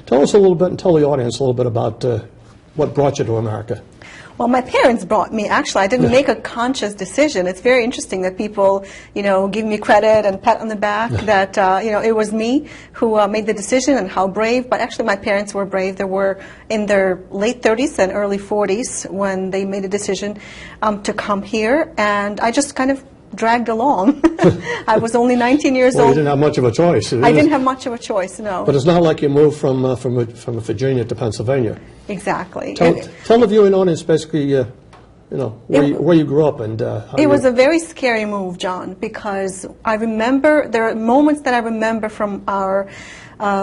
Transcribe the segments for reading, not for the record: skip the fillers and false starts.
Tell us a little bit, and tell the audience a little bit about what brought you to America. Well, my parents brought me. Actually, I didn't make a conscious decision. It's very interesting that people, give me credit and pat on the back that, it was me who made the decision and how brave. But actually, my parents were brave. They were in their late 30s and early 40s when they made a decision to come here. And I just kind of dragged along. I was only 19 years Well, old. you didn't have much of a choice. I didn't have much of a choice, no. But it's not like you moved from Virginia to Pennsylvania. Exactly. Tell the viewing audience basically, where you grew up and how it was a very scary move, John, because I remember, there are moments that I remember from our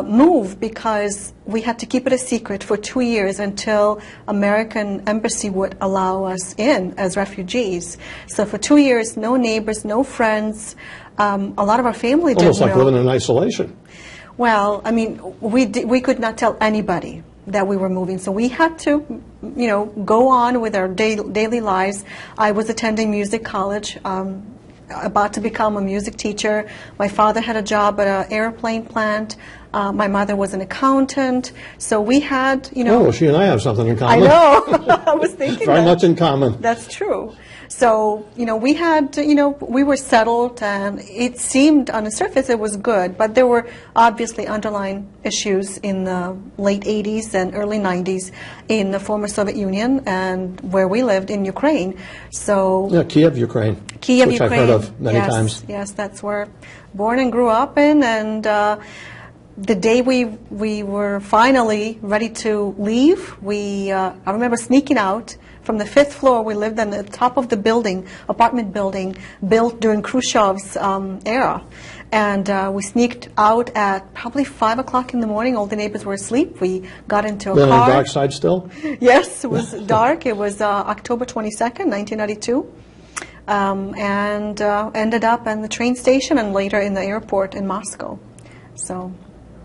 move because we had to keep it a secret for 2 years until American embassy would allow us in as refugees. So for 2 years, no neighbors, no friends. A lot of our family didn't know. Almost like living in isolation. Well, I mean, we could not tell anybody that we were moving, so we had to, go on with our daily lives. I was attending music college, about to become a music teacher. My father had a job at an airplane plant. My mother was an accountant. So we had, Oh, she and I have something in common. I know. I was thinking Very much in common. That's true. So, we had, we were settled, and it seemed on the surface it was good, but there were obviously underlying issues in the late 80s and early 90s in the former Soviet Union and where we lived in Ukraine. So yeah, Kiev, Ukraine. Kiev, which Ukraine. I've heard of many times. Yes, that's where born and grew up in, and the day we were finally ready to leave, I remember sneaking out from the 5th floor. We lived on the top of the building, apartment building, built during Khrushchev's era. And we sneaked out at probably 5 o'clock in the morning. All the neighbors were asleep. We got into a car. On the dark side still? Yes, it was dark. It was October 22nd, 1992. And ended up at the train station and later in the airport in Moscow. So.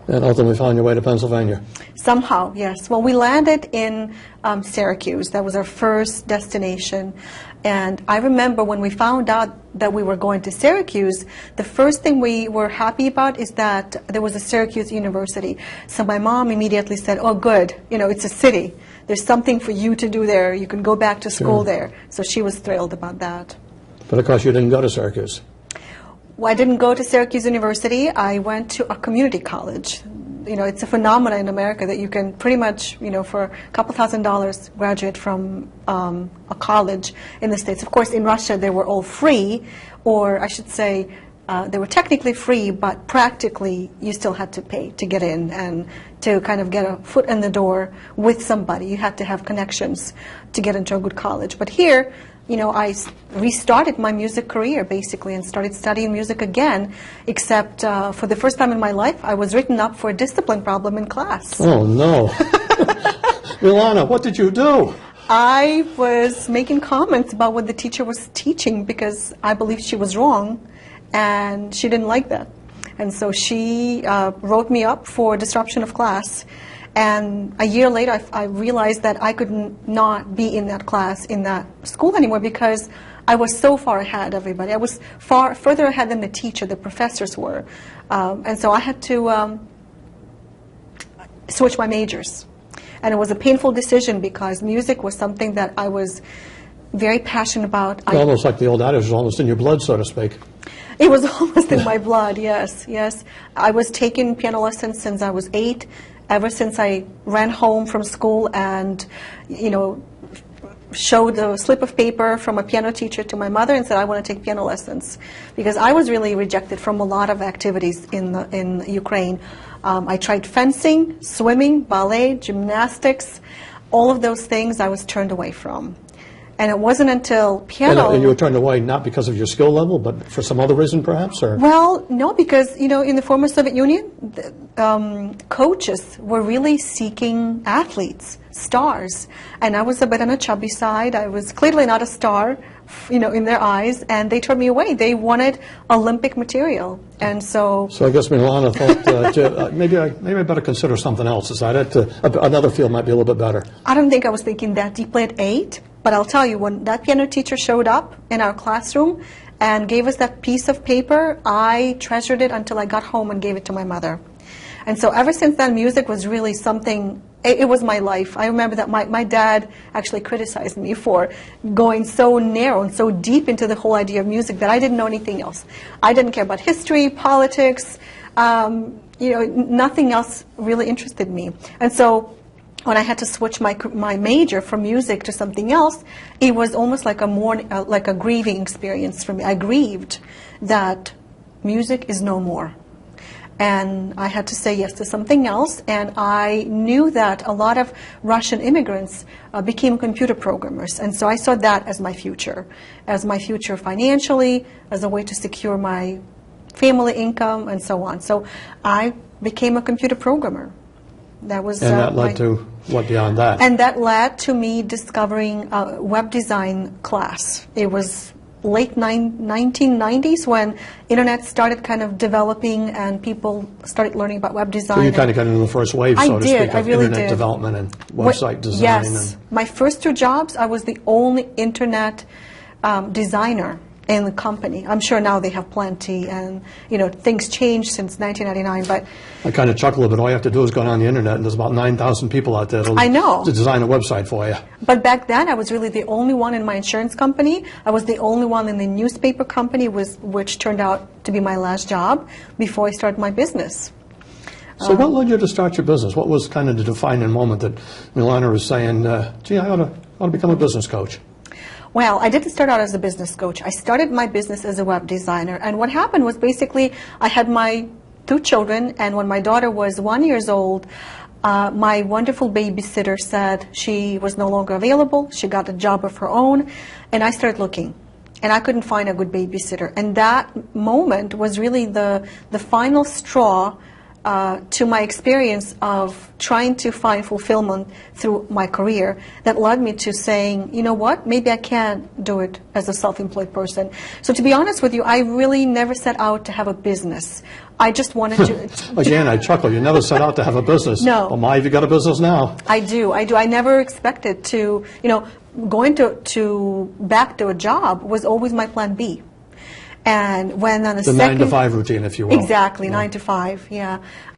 And ultimately found your way to Pennsylvania. Somehow, yes. Well, we landed in Syracuse. That was our first destination. And I remember when we found out that we were going to Syracuse, the first thing we were happy about is that there was a Syracuse University. So my mom immediately said, oh, good, it's a city. There's something for you to do there. You can go back to school there. So she was thrilled about that. But of course you didn't go to Syracuse. Well, I didn't go to Syracuse University. I went to a community college. It's a phenomenon in America that you can pretty much, for a couple $1,000 graduate from a college in the States. Of course, in Russia, they were all free, or I should say, they were technically free, but practically you still had to pay to get in and to kind of get a foot in the door with somebody. You had to have connections to get into a good college. But here, I restarted my music career, basically, and started studying music again, except for the first time in my life, I was written up for a discipline problem in class. Oh, no. Milana, what did you do? I was making comments about what the teacher was teaching because I believed she was wrong, and she didn't like that. And so she wrote me up for disruption of class. And a year later, I realized that I could not be in that class, in that school anymore, because I was so far ahead of everybody. I was further ahead than the teacher, the professors were. And so I had to switch my majors. And it was a painful decision because music was something that I was very passionate about. Almost like the old adage, it was almost in your blood, so to speak. It was almost in my blood, yes, yes. I was taking piano lessons since I was 8. Ever since I ran home from school and, showed a slip of paper from a piano teacher to my mother and said, I want to take piano lessons. Because I was really rejected from a lot of activities in Ukraine. I tried fencing, swimming, ballet, gymnastics. All of those things I was turned away from. And it wasn't until piano... And you were turned away not because of your skill level, but for some other reason, perhaps? Or? Well, no, because, in the former Soviet Union, coaches were really seeking athletes, stars. And I was a bit on a chubby side. I was clearly not a star, in their eyes, and they turned me away. They wanted Olympic material. And so... So I guess Milana thought, maybe I better consider something else. Is that it? Another field might be a little bit better. I don't think I was thinking that deeply at 8. But I'll tell you, when that piano teacher showed up in our classroom and gave us that piece of paper, I treasured it until I got home and gave it to my mother. And so ever since then, music was really something, it was my life. I remember that my dad actually criticized me for going so narrow and so deep into the whole idea of music that I didn't know anything else. I didn't care about history, politics, nothing else really interested me. And so when I had to switch my major from music to something else, it was almost like a grieving experience for me. I grieved that music is no more. And I had to say yes to something else, and I knew that a lot of Russian immigrants became computer programmers, and so I saw that as my future financially, as a way to secure my family income, and so on. So I became a computer programmer. That was and that led to what beyond that? And that led to me discovering a web design class. It was late 1990s when internet started kind of developing and people started learning about web design. So you kind of got into the first wave, so to speak, of really internet development and website design. Yes. My first 2 jobs, I was the only internet designer in the company. I'm sure now they have plenty, and things changed since 1999. But I kind of chuckle a bit. All you have to do is go on the internet, and there's about 9,000 people out there to design a website for you. But back then, I was really the only one in my insurance company. I was the only one in the newspaper company, which turned out to be my last job before I started my business. So what led you to start your business? What was kind of the defining moment that Milana was saying, gee, I ought to become a business coach? Well, I didn't start out as a business coach. I started my business as a web designer. And what happened was basically I had my 2 children, and when my daughter was 1 year old, my wonderful babysitter said she was no longer available. She got a job of her own, and I started looking. And I couldn't find a good babysitter. And that moment was really the final straw to my experience of trying to find fulfillment through my career that led me to saying, you know what, maybe I can do it as a self-employed person. So to be honest with you, I really never set out to have a business. I just wanted to... Again, I chuckle. You never set out to have a business. No. Well, have you got a business now? I do. I never expected to, going back to a job was always my plan B. And when on the 9 to 5 routine, if you will. Exactly, 9 to 5, yeah.